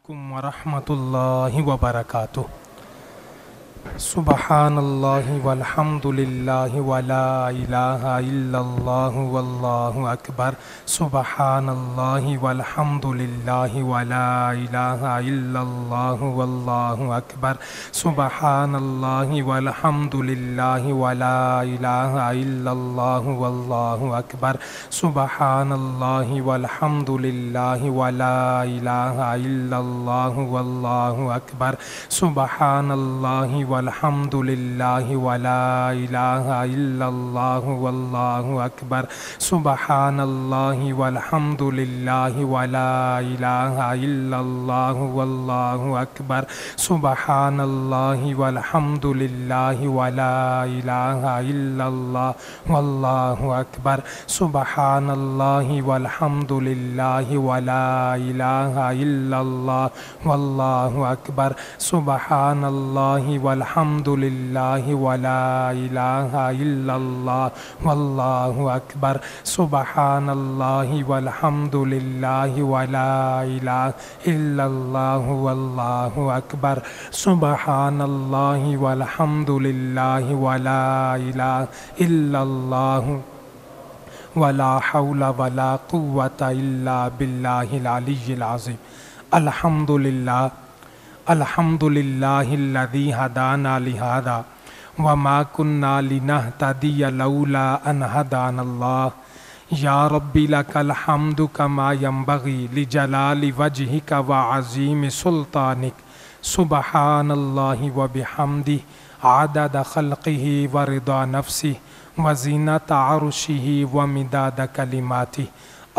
علیکم ورحمۃ اللہ وبرکاتہ۔ سبحان اللہ والحمد للہ ولا الہ الا اللہ واللہ اکبر۔ سبحان اللہ والحمد للہ ولا الہ الا اللہ واللہ اکبر۔ سبحان اللہ والحمد للہ ولا الہ الا اللہ واللہ اکبر۔ سبحان اللہ والحمد للہ ولا الہ الا اللہ واللہ اکبر۔ سبحان اللہ والحمد للہ ولا الہ الا اللہ واللہ اکبر۔ سبحان اللہ والحمد للہ ولا الہ الا اللہ واللہ اکبر۔ سبحان اللہ والحمد للہ ولا الہ الا اللہ واللہ اکبر۔ سبحان اللہ والحمد للہ ولا الہ الا اللہ واللہ اکبر۔ سبحان اللہ والحمد للہ ولا الہ الا اللہ واللہ اکبر۔ سبحان اللہ والحمد للہ ولا الہ الا اللہ واللہ اکبر۔ سبحان اللہ والحمد للہ ولا الہ الا اللہ ولا حول ولا قوة الا باللہ العلی العظیم۔ الحمد للہ الحمد للہ الذی ہدانا لہذا وما کنا لنہتدی لولا ان ہدانا اللہ۔ یا ربی لک الحمد کما ینبغی لجلال وجہک وعظیم سلطانک۔ سبحان اللہ وبحمدہ عدد خلقہ ورضا نفسہ وزینۃ عرشہ ومداد کلماتہ۔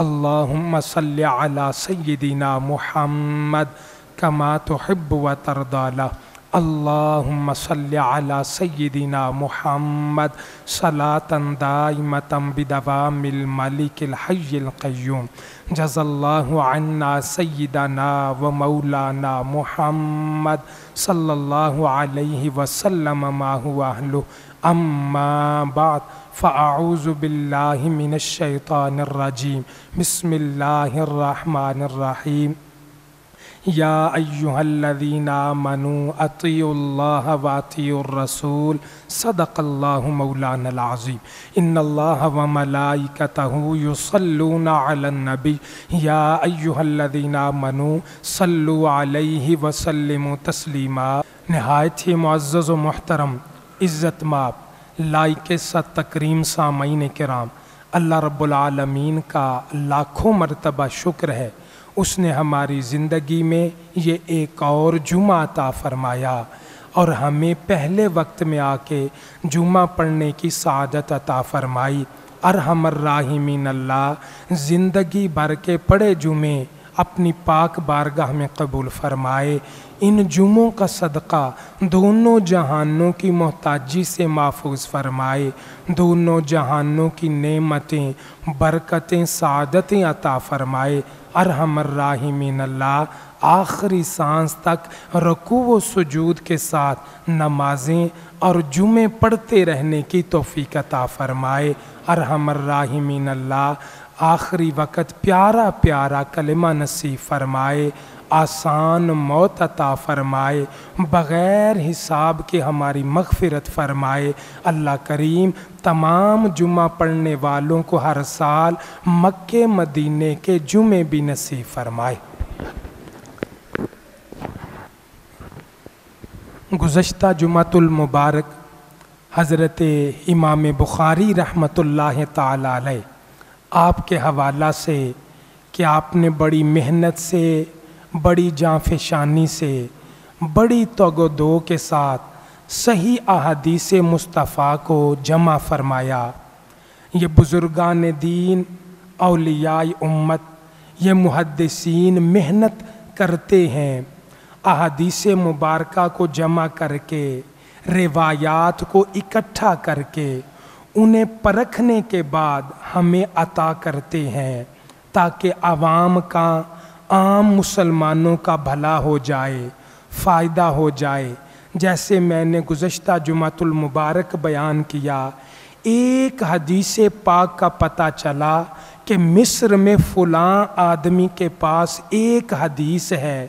اللہم صلی علی سیدنا محمد کما تحب و ترضی لہ۔ اللہم صلی علی سیدنا محمد صلاۃ دائمۃ بدوام الملک الحی القیوم۔ جزا اللہ عنا سیدنا و مولانا محمد صلی اللہ علیہ وسلم ما هو اہلہ۔ اما بعد فاعوذ باللہ من الشیطان الرجیم۔ بسم اللہ الرحمن الرحیم۔ یا ایہا الذین آمنوا اطیعوا اللہ واطیعوا الرسول صدق اللہ مولانا العظیم۔ ان اللہ وملائکتہ یصلون علی النبی یا ایہا الذین آمنوا صلوا علیہ وسلموا تسلیما۔ نہایت ہی معزز و محترم عزت مآب لائق ست تکریم سامعین کرام، اللہ رب العالمین کا لاکھوں مرتبہ شکر ہے، اس نے ہماری زندگی میں یہ ایک اور جمعہ عطا فرمایا اور ہمیں پہلے وقت میں آ کے جمعہ پڑھنے کی سعادت عطا فرمائی۔ ارحم الراحمین اللہ زندگی بھر کے پڑھے جمعے اپنی پاک بارگاہ میں قبول فرمائے۔ ان جمعوں کا صدقہ دونوں جہانوں کی محتاجی سے محفوظ فرمائے، دونوں جہانوں کی نعمتیں، برکتیں، سعادتیں عطا فرمائے۔ ارحم الراحمین اللہ آخری سانس تک رکوع و سجود کے ساتھ نمازیں اور جمعے پڑھتے رہنے کی توفیق عطا فرمائے۔ ارحم الراحمین اللہ آخری وقت پیارا پیارا کلمہ نصیب فرمائے، آسان موت عطا فرمائے، بغیر حساب کے ہماری مغفرت فرمائے۔ اللہ کریم تمام جمعہ پڑھنے والوں کو ہر سال مکے مدینے کے جمعے بھی نصیب فرمائے۔ گزشتہ جمعۃ المبارک حضرت امام بخاری رحمۃ اللہ تعالی علیہ آپ کے حوالہ سے کہ آپ نے بڑی محنت سے، بڑی جانفشانی سے، بڑی تگ و دو کے ساتھ صحیح احادیث مصطفیٰ کو جمع فرمایا۔ یہ بزرگان دین، اولیاء امت، یہ محدثین محنت کرتے ہیں احادیث مبارکہ کو جمع کر کے، روایات کو اکٹھا کر کے انہیں پرکھنے کے بعد ہمیں عطا کرتے ہیں تاکہ عوام کا، عام مسلمانوں کا بھلا ہو جائے، فائدہ ہو جائے۔ جیسے میں نے گزشتہ جمعۃ المبارک بیان کیا، ایک حدیث پاک کا پتہ چلا کہ مصر میں فلاں آدمی کے پاس ایک حدیث ہے،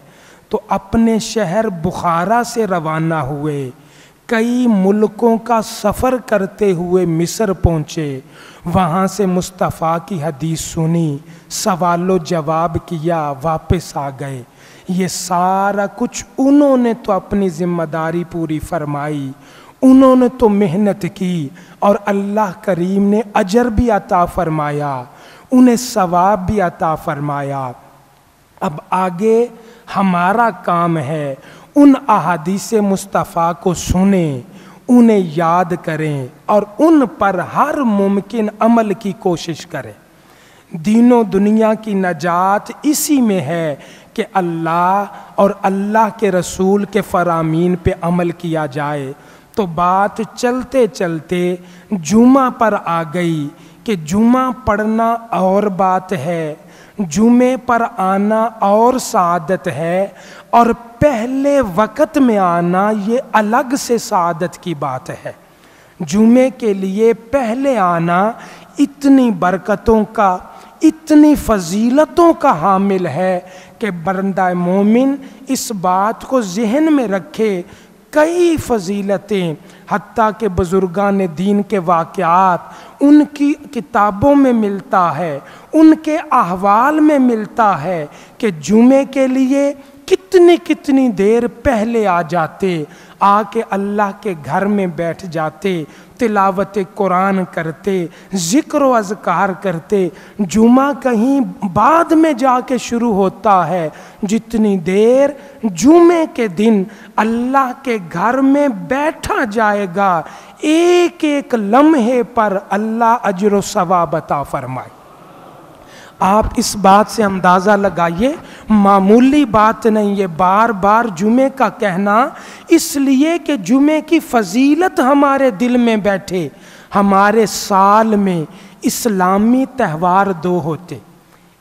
تو اپنے شہر بخارا سے روانہ ہوئے، کئی ملکوں کا سفر کرتے ہوئے مصر پہنچے، وہاں سے مصطفیٰ کی حدیث سنی، سوال و جواب کیا، واپس آ گئے۔ یہ سارا کچھ انہوں نے تو اپنی ذمہ داری پوری فرمائی، انہوں نے تو محنت کی، اور اللہ کریم نے اجر بھی عطا فرمایا، انہیں ثواب بھی عطا فرمایا۔ اب آگے ہمارا کام ہے ان احادیث مصطفیٰ کو سنیں، انہیں یاد کریں اور ان پر ہر ممکن عمل کی کوشش کریں۔ دین و دنیا کی نجات اسی میں ہے کہ اللہ اور اللہ کے رسول کے فرامین پہ عمل کیا جائے۔ تو بات چلتے چلتے جمعہ پر آ گئی کہ جمعہ پڑھنا اور بات ہے، جمعے پر آنا اور سعادت ہے، اور پہلے وقت میں آنا یہ الگ سے سعادت کی بات ہے۔ جمعے کے لیے پہلے آنا اتنی برکتوں کا، اتنی فضیلتوں کا حامل ہے کہ بندہ مومن اس بات کو ذہن میں رکھے۔ کئی فضیلتیں حتیٰ کہ بزرگان دین کے واقعات ان کی کتابوں میں ملتا ہے، ان کے احوال میں ملتا ہے کہ جمعے کے لیے کتنی دیر پہلے آ جاتے، آ کے اللہ کے گھر میں بیٹھ جاتے، تلاوت قرآن کرتے، ذکر و اذکار کرتے۔ جمعہ کہیں بعد میں جا کے شروع ہوتا ہے، جتنی دیر جمعے کے دن اللہ کے گھر میں بیٹھا جائے گا، ایک ایک لمحے پر اللہ اجر و ثواب عطا فرمائے۔ آپ اس بات سے اندازہ لگائیے، معمولی بات نہیں، یہ بار بار جمعے کا کہنا اس لیے کہ جمعے کی فضیلت ہمارے دل میں بیٹھے۔ ہمارے سال میں اسلامی تہوار دو ہوتے،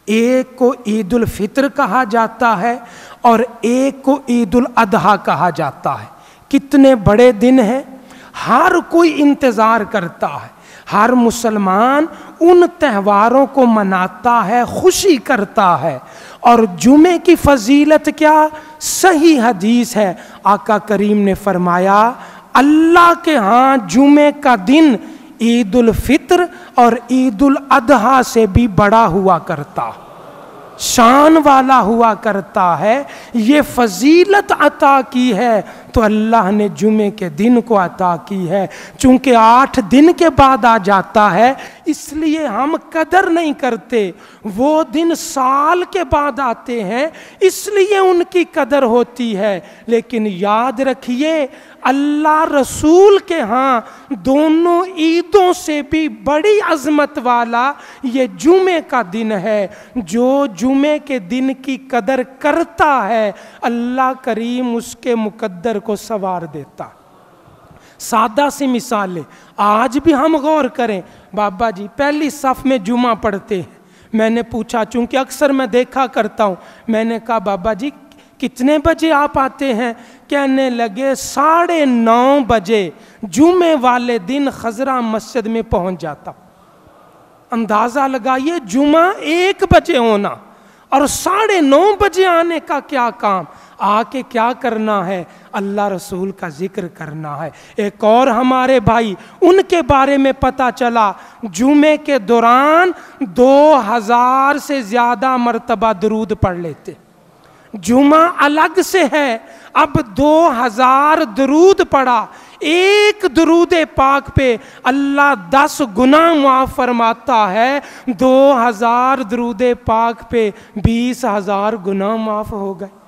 ایک کو عید الفطر کہا جاتا ہے اور ایک کو عید الاضحیٰ کہا جاتا ہے۔ کتنے بڑے دن ہیں، ہر کوئی انتظار کرتا ہے، ہر مسلمان ان تہواروں کو مناتا ہے، خوشی کرتا ہے۔ اور جمعے کی فضیلت کیا؟ صحیح حدیث ہے، آقا کریم نے فرمایا اللہ کے ہاں جمعے کا دن عید الفطر اور عید الاضحیٰ سے بھی بڑا ہوا کرتا، شان والا ہوا کرتا ہے۔ یہ فضیلت عطا کی ہے تو اللہ نے جمعے کے دن کو عطا کی ہے، چونکہ 8 دن کے بعد آ جاتا ہے اس لیے ہم قدر نہیں کرتے۔ وہ دن سال کے بعد آتے ہیں اس لیے ان کی قدر ہوتی ہے، لیکن یاد رکھیے اللہ رسول کے ہاں دونوں عیدوں سے بھی بڑی عظمت والا یہ جمعے کا دن ہے۔ جو جمعے کے دن کی قدر کرتا ہے اللہ کریم اس کے مقدر کو سنوار دیتا۔ سادہ سی مثالیں آج بھی ہم غور کریں۔ بابا جی پہلی صف میں جمعہ پڑھتے ہیں، میں نے پوچھا، چونکہ اکثر میں دیکھا کرتا ہوں، میں نے کہا بابا جی کتنے بجے آپ آتے ہیں؟ کہنے لگے 9:30 بجے جمعے والے دن خضرا مسجد میں پہنچ جاتا۔ اندازہ لگائیے، جمعہ 1 بجے ہونا اور 9:30 بجے آنے کا کیا کام؟ آ کے کیا کرنا ہے؟ اللہ رسول کا ذکر کرنا ہے۔ ایک اور ہمارے بھائی، ان کے بارے میں پتہ چلا جمعے کے دوران 2000 سے زیادہ مرتبہ درود پڑھ لیتے۔ جمعہ الگ سے ہے، اب 2000 درود پڑھا، ایک درود پاک پہ اللہ 10 گناہ معاف فرماتا ہے، 2000 درود پاک پہ 20,000 گناہ معاف ہو گئے،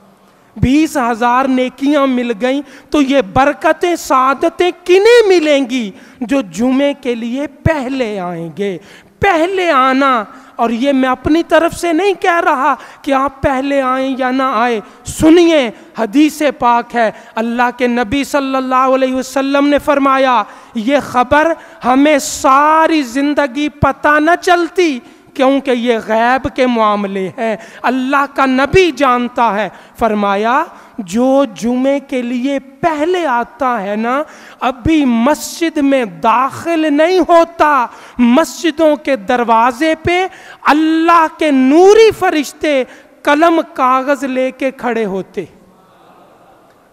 20,000 نیکیاں مل گئیں۔ تو یہ برکتیں سعادتیں کنہیں ملیں گی؟ جو جمعے کے لیے پہلے آئیں گے۔ پہلے آنا، اور یہ میں اپنی طرف سے نہیں کہہ رہا کہ آپ پہلے آئیں یا نہ آئیں، سنیے حدیث پاک ہے، اللہ کے نبی صلی اللہ علیہ وسلم نے فرمایا یہ خبر ہمیں ساری زندگی پتہ نہ چلتی کیونکہ یہ غیب کے معاملے ہیں، اللہ کا نبی جانتا ہے۔ فرمایا جو جمعے کے لیے پہلے آتا ہے نا، ابھی مسجد میں داخل نہیں ہوتا، مسجدوں کے دروازے پہ اللہ کے نوری فرشتے قلم کاغذ لے کے کھڑے ہوتے،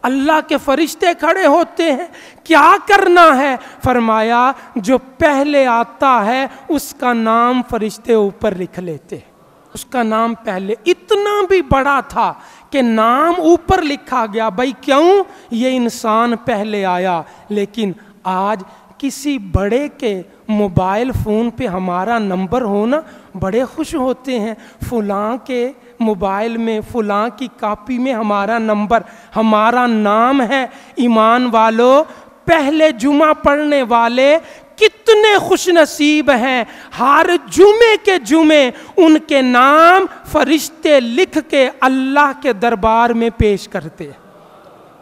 اللہ کے فرشتے کھڑے ہوتے ہیں، کیا کرنا ہے؟ فرمایا جو پہلے آتا ہے اس کا نام فرشتے اوپر لکھ لیتے ہیں، اس کا نام پہلے۔ اتنا بھی بڑا تھا کہ نام اوپر لکھا گیا، بھائی کیوں؟ یہ انسان پہلے آیا۔ لیکن آج کسی بڑے کے موبائل فون پہ ہمارا نمبر ہونا بڑے خوش ہوتے ہیں، فلاں کے موبائل میں فلاں کی کاپی میں ہمارا نمبر، ہمارا نام ہے۔ ایمان والو، پہلے جمعہ پڑھنے والے کتنے خوش نصیب ہیں، ہر جمعے کے جمعے ان کے نام فرشتے لکھ کے اللہ کے دربار میں پیش کرتے ہیں۔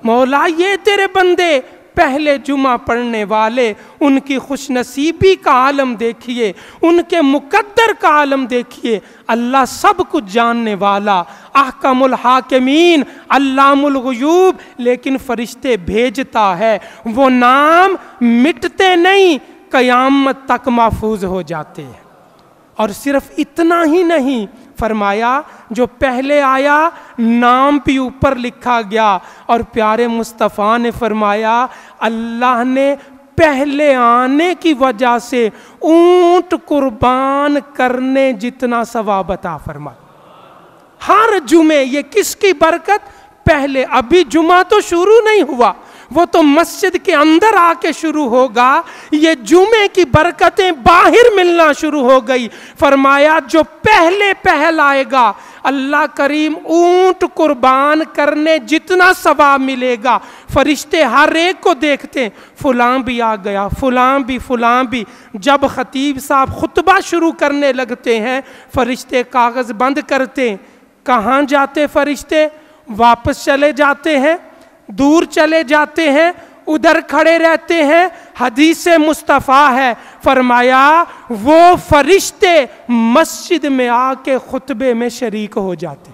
مولا یہ تیرے بندے پہلے جمعہ پڑھنے والے، ان کی خوش نصیبی کا عالم دیکھیے، ان کے مقدر کا عالم دیکھیے۔ اللہ سب کچھ جاننے والا، احکم الحاکمین، علام الغیوب، لیکن فرشتے بھیجتا ہے، وہ نام مٹتے نہیں، قیامت تک محفوظ ہو جاتے ہیں۔ اور صرف اتنا ہی نہیں، فرمایا جو پہلے آیا نام بھی اوپر لکھا گیا۔ اور پیارے مصطفیٰ نے فرمایا اللہ نے پہلے آنے کی وجہ سے اونٹ قربان کرنے جتنا ثواب عطا فرمایا ہر جمعے۔ یہ کس کی برکت؟ پہلے، ابھی جمعہ تو شروع نہیں ہوا، وہ تو مسجد کے اندر آ کے شروع ہوگا، یہ جمعے کی برکتیں باہر ملنا شروع ہو گئی۔ فرمایا جو پہل آئے گا اللہ کریم اونٹ قربان کرنے جتنا ثواب ملے گا۔ فرشتے ہر ایک کو دیکھتے ہیں، فلاں بھی آ گیا، فلاں بھی۔ جب خطیب صاحب خطبہ شروع کرنے لگتے ہیں، فرشتے کاغذ بند کرتے ہیں۔ کہاں جاتے فرشتے؟ واپس چلے جاتے ہیں، دور چلے جاتے ہیں، ادھر کھڑے رہتے ہیں۔ حدیث مصطفیٰ ہے، فرمایا وہ فرشتے مسجد میں آ کے خطبے میں شریک ہو جاتے۔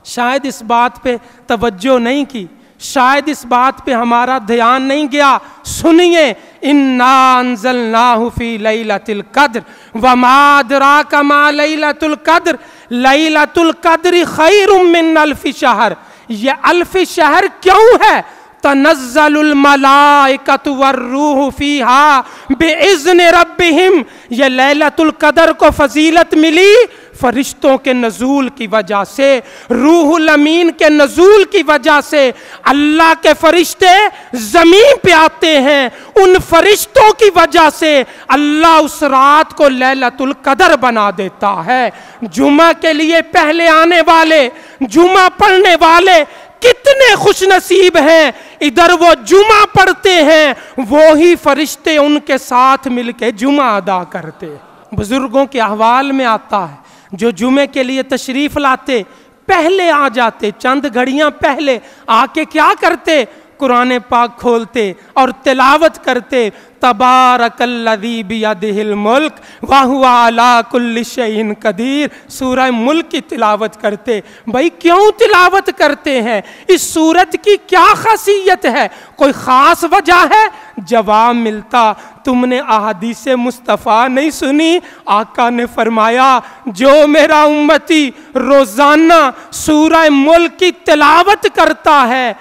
شاید اس بات پہ توجہ نہیں کی، شاید اس بات پہ ہمارا دھیان نہیں گیا۔ سنیے، انا انزلناہ فی لیلۃ القدر وما ادراک ما لیلۃ القدر لیلۃ القدر خیر من الف شہر۔ یہ الف شہر کیوں ہے؟ تنزل الملائکۃ والروح فیہا باذن ربہم۔ یہ لیلۃ القدر کو فضیلت ملی فرشتوں کے نزول کی وجہ سے، روح الامین کے نزول کی وجہ سے۔ اللہ کے فرشتے زمین پہ آتے ہیں، ان فرشتوں کی وجہ سے اللہ اس رات کو لیلۃ القدر بنا دیتا ہے۔ جمعہ کے لیے پہلے آنے والے، جمعہ پڑھنے والے کتنے خوش نصیب ہیں۔ ادھر وہ جمعہ پڑھتے ہیں، وہی فرشتے ان کے ساتھ مل کے جمعہ ادا کرتے۔ بزرگوں کے احوال میں آتا ہے جو جمعے کے لیے تشریف لاتے، پہلے آ جاتے، چند گھڑیاں پہلے آ کے کیا کرتے؟ قرآن پاک کھولتے اور تلاوت کرتے، تبارک الذی بیدہ الملک وہو علی کل شیء قدیر۔ سورہ ملک کی تلاوت کرتے۔ بھائی کیوں تلاوت کرتے ہیں؟ اس سورت کی کیا خاصیت ہے؟ کوئی خاص وجہ ہے؟ جواب ملتا، تم نے احادیث مصطفیٰ نہیں سنی؟ آقا نے فرمایا جو میرا امتی روزانہ سورہ ملک کی تلاوت کرتا ہے،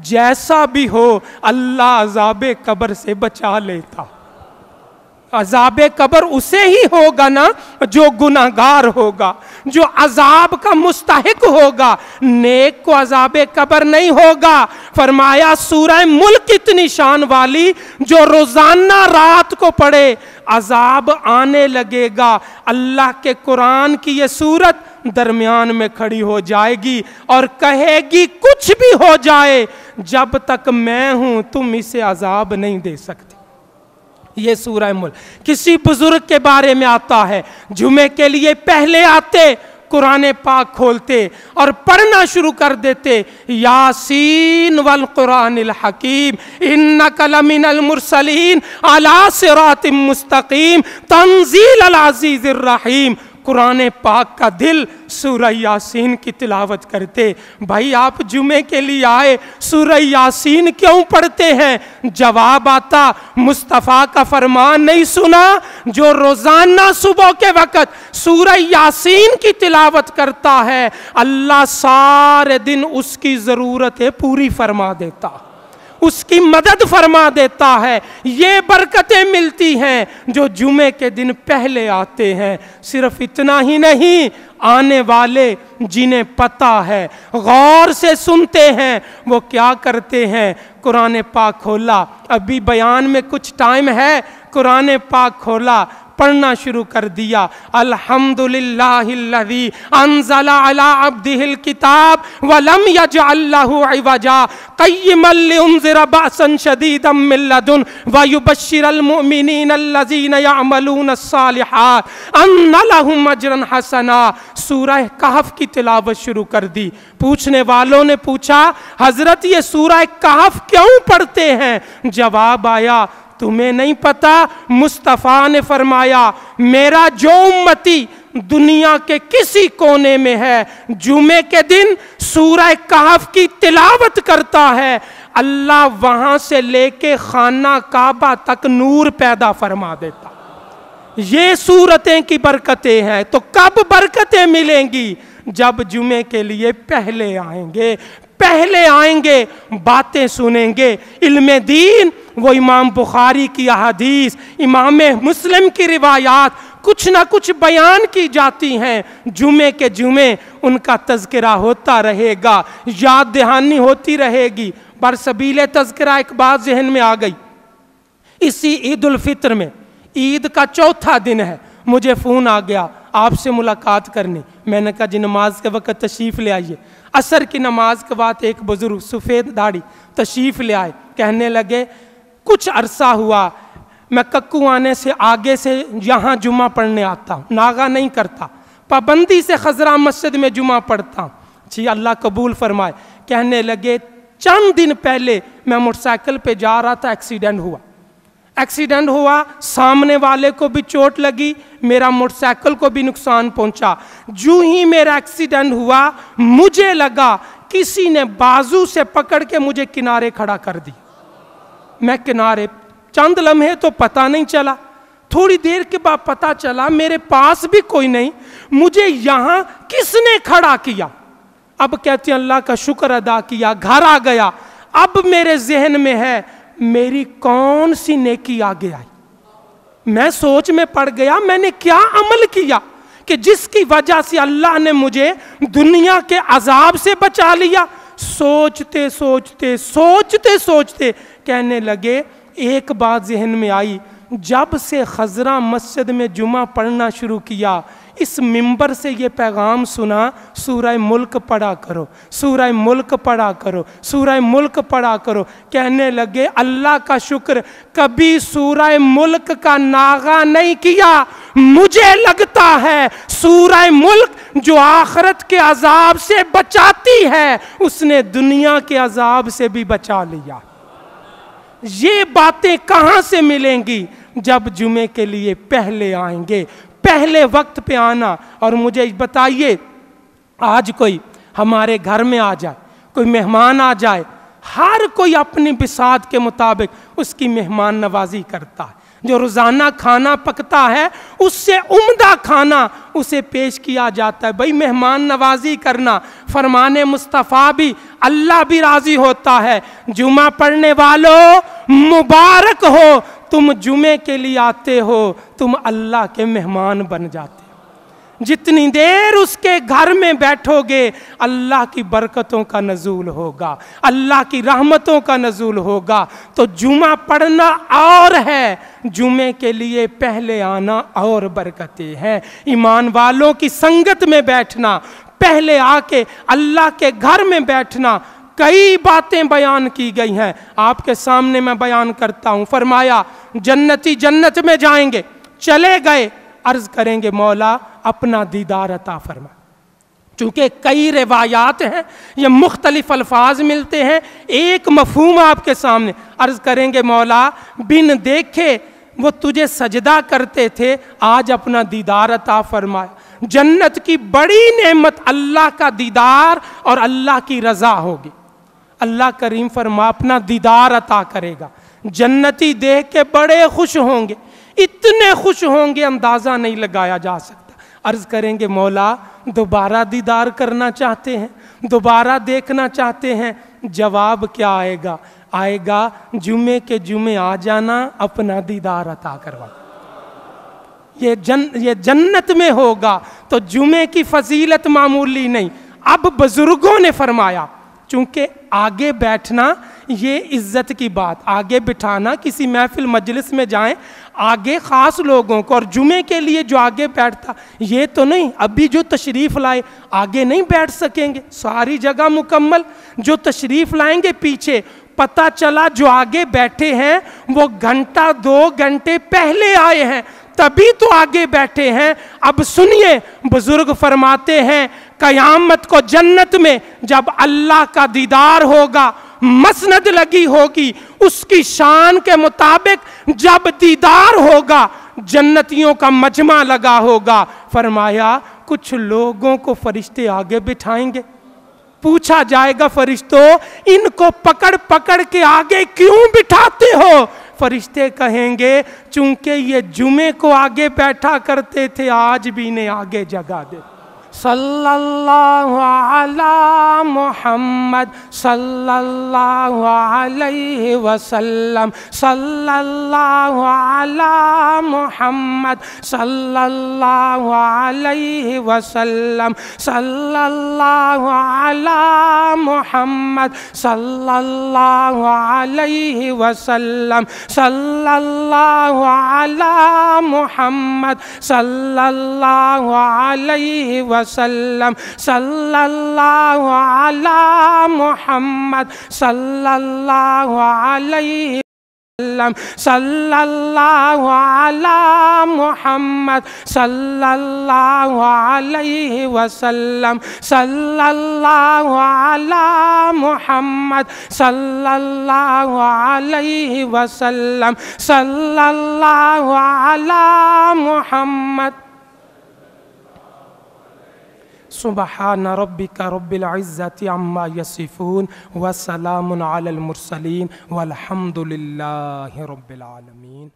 جیسا بھی ہو اللہ عذاب قبر سے بچا لیتا۔ عذاب قبر اسے ہی ہوگا نا جو گناہگار ہوگا، جو عذاب کا مستحق ہوگا، نیک کو عذاب قبر نہیں ہوگا۔ فرمایا سورہ ملک اتنی شان والی جو روزانہ رات کو پڑھے عذاب آنے لگے گا۔ اللہ کے قرآن کی یہ سورت درمیان میں کھڑی ہو جائے گی اور کہے گی کچھ بھی ہو جائے، جب تک میں ہوں تم اسے عذاب نہیں دے سکتے۔ یہ سورہ ملک کسی بزرگ کے بارے میں آتا ہے، جمعے کے لیے پہلے آتے، قرآن پاک کھولتے اور پڑھنا شروع کر دیتے، یاسین والقرآن الحکیم انک لمن المرسلین علی صراط مستقیم تنزیل العزیز الرحیم۔ قرآن پاک کا دل سورہ یاسین کی تلاوت کرتے۔ بھائی آپ جمعے کے لیے آئے، سورہ یاسین کیوں پڑھتے ہیں؟ جواب آتا، مصطفیٰ کا فرمان نہیں سنا؟ جو روزانہ صبح کے وقت سورہ یاسین کی تلاوت کرتا ہے، اللہ سارے دن اس کی ضرورتیں پوری فرما دیتا، اس کی مدد فرما دیتا ہے۔ یہ برکتیں ملتی ہیں جو جمعے کے دن پہلے آتے ہیں۔ صرف اتنا ہی نہیں، آنے والے جنہیں پتہ ہے، غور سے سنتے ہیں، وہ کیا کرتے ہیں؟ قرآن پاک کھولا، ابھی بیان میں کچھ ٹائم ہے، قرآن پاک کھولا، پڑھنا شروع کر دیا۔ الحمدللہ الذی انزل علی عبدہ الکتاب ولم یجعل لہ عوجا قیما لینذر بأسا شدیدا من لدن ویبشر المؤمنین الذین یعملون الصالحات ان لہم اجرا حسنا۔ سورہ کہف کی تلاوت شروع کر دی۔ پوچھنے والوں نے پوچھا، حضرت یہ سورہ کہف کیوں پڑھتے ہیں؟ جواب آیا، تمہیں نہیں پتا؟ مصطفیٰ نے فرمایا، میرا جو امتی دنیا کے کسی کونے میں ہے، جمعے کے دن سورہ کہف کی تلاوت کرتا ہے، اللہ وہاں سے لے کے خانہ کعبہ تک نور پیدا فرما دیتا۔ یہ سورتیں کی برکتیں ہیں۔ تو کب برکتیں ملیں گی؟ جب جمعے کے لیے پہلے آئیں گے، پہلے آئیں گے، باتیں سنیں گے۔ علم دین وہ امام بخاری کی احادیث، امام مسلم کی روایات کچھ نہ کچھ بیان کی جاتی ہیں، جمعے کے جمعے ان کا تذکرہ ہوتا رہے گا، یاد دہانی ہوتی رہے گی۔ برسبیل تذکرہ ایک بات ذہن میں آ گئی، اسی عید الفطر میں، عید کا چوتھا دن ہے، مجھے فون آ گیا آپ سے ملاقات کرنی۔ میں نے کہا جی نماز کے وقت تشریف لے آئیے۔ عصر کی نماز کے بعد ایک بزرگ سفید داڑھی تشریف لے آئے، کہنے لگے کچھ عرصہ ہوا میں ککو آنے سے آگے سے یہاں جمعہ پڑھنے آتا ہوں، ناغہ نہیں کرتا، پابندی سے خضرا مسجد میں جمعہ پڑھتا ہوں۔ جی اللہ قبول فرمائے۔ کہنے لگے چند دن پہلے میں موٹر سائیکل پہ جا رہا تھا، ایکسیڈنٹ ہوا، سامنے والے کو بھی چوٹ لگی، میرا موٹر سائیکل کو بھی نقصان پہنچا۔ جو ہی میرا ایکسیڈنٹ ہوا، مجھے لگا کسی نے بازو سے پکڑ کے مجھے کنارے کھڑا کر دی۔ میں کنارے، چند لمحے تو پتہ نہیں چلا، تھوڑی دیر کے بعد پتہ چلا میرے پاس بھی کوئی نہیں، مجھے یہاں کس نے کھڑا کیا؟ اب کہتے ہیں اللہ کا شکر ادا کیا، گھر آ گیا۔ اب میرے ذہن میں ہے میری کون سی نیکی آگے آئی؟ میں سوچ میں پڑ گیا، میں نے کیا عمل کیا کہ جس کی وجہ سے اللہ نے مجھے دنیا کے عذاب سے بچا لیا؟ سوچتے سوچتے سوچتے سوچتے کہنے لگے ایک بات ذہن میں آئی، جب سے خضرا مسجد میں جمعہ پڑھنا شروع کیا، اس منبر سے یہ پیغام سنا، سورہ ملک پڑھا کرو، سورہ ملک پڑھا کرو، سورہ ملک پڑھا کرو۔ کہنے لگے اللہ کا شکر، کبھی سورہ ملک کا ناغہ نہیں کیا۔ مجھے لگتا ہے سورہ ملک جو آخرت کے عذاب سے بچاتی ہے، اس نے دنیا کے عذاب سے بھی بچا لیا۔ یہ باتیں کہاں سے ملیں گی؟ جب جمعے کے لیے پہلے آئیں گے، پہلے وقت پہ آنا۔ اور مجھے بتائیے، آج کوئی ہمارے گھر میں آ جائے، کوئی مہمان آ جائے، ہر کوئی اپنی بساط کے مطابق اس کی مہمان نوازی کرتا ہے۔ جو روزانہ کھانا پکتا ہے اس سے عمدہ کھانا اسے پیش کیا جاتا ہے۔ بھئی مہمان نوازی کرنا فرمان مصطفیٰ بھی، اللہ بھی راضی ہوتا ہے۔ جمعہ پڑھنے والوں مبارک ہو، تم جمعے کے لیے آتے ہو، تم اللہ کے مہمان بن جاتے ہو۔ جتنی دیر اس کے گھر میں بیٹھو گے، اللہ کی برکتوں کا نزول ہوگا، اللہ کی رحمتوں کا نزول ہوگا۔ تو جمعہ پڑھنا اور ہے، جمعے کے لیے پہلے آنا اور برکتیں ہیں۔ ایمان والوں کی سنگت میں بیٹھنا، پہلے آ کے اللہ کے گھر میں بیٹھنا، کئی باتیں بیان کی گئی ہیں، آپ کے سامنے میں بیان کرتا ہوں۔ فرمایا جنتی جنت میں جائیں گے، چلے گئے، عرض کریں گے مولا اپنا دیدار عطا فرما۔ چونکہ کئی روایات ہیں، یہ مختلف الفاظ ملتے ہیں، ایک مفہوم آپ کے سامنے، عرض کریں گے مولا بن دیکھے وہ تجھے سجدہ کرتے تھے، آج اپنا دیدار عطا فرمایا۔ جنت کی بڑی نعمت اللہ کا دیدار اور اللہ کی رضا ہوگی۔ اللہ کریم فرما اپنا دیدار عطا کرے گا، جنتی دیکھ کے بڑے خوش ہوں گے، اتنے خوش ہوں گے اندازہ نہیں لگایا جا سکتا۔ عرض کریں گے مولا دوبارہ دیدار کرنا چاہتے ہیں، دوبارہ دیکھنا چاہتے ہیں؟ جواب کیا آئے گا؟ آئے گا جمعے کے جمعے آ جانا، اپنا دیدار عطا کروا۔ یہ جنت میں ہوگا تو جمعے کی فضیلت معمولی نہیں۔ اب بزرگوں نے فرمایا چونکہ آگے بیٹھنا یہ عزت کی بات، آگے بٹھانا، کسی محفل مجلس میں جائیں آگے خاص لوگوں کو، اور جمعے کے لیے جو آگے بیٹھتا یہ تو نہیں، ابھی جو تشریف لائے آگے نہیں بیٹھ سکیں گے، ساری جگہ مکمل، جو تشریف لائیں گے پیچھے۔ پتہ چلا جو آگے بیٹھے ہیں وہ گھنٹہ 2 گھنٹے پہلے آئے ہیں، تبھی تو آگے بیٹھے ہیں۔ اب سنیے بزرگ فرماتے ہیں قیامت کو جنت میں جب اللہ کا دیدار ہوگا، مسند لگی ہوگی، اس کی شان کے مطابق جب دیدار ہوگا جنتیوں کا مجمع لگا ہوگا۔ فرمایا کچھ لوگوں کو فرشتے آگے بٹھائیں گے، پوچھا جائے گا فرشتوں ان کو پکڑ پکڑ کے آگے کیوں بٹھاتے ہو؟ فرشتے کہیں گے چونکہ یہ جمعے کو آگے بیٹھا کرتے تھے، آج بھی انہیں آگے جگہ دے۔ صلی اللہ علی محمد صلی اللہ علیہ وسلم، صلی اللہ علی محمد صلی اللہ علیہ وسلم، صلی اللہ علی محمد صلی اللہ علیہ وسلم، صلی اللہ علی محمد صلی اللہ علیہ وسلم، صلی اللہ علی محمد صلی اللہ علیہ وسلم، صلی اللہ علی محمد صلی اللہ علیہ وسلم، صلی اللہ علی محمد صلی اللہ علیہ وسلم، صلی اللہ علی محمد۔ سبحان ربک رب العزت عما یصفون وسلام علی المرسلین والحمد للہ رب العالمین۔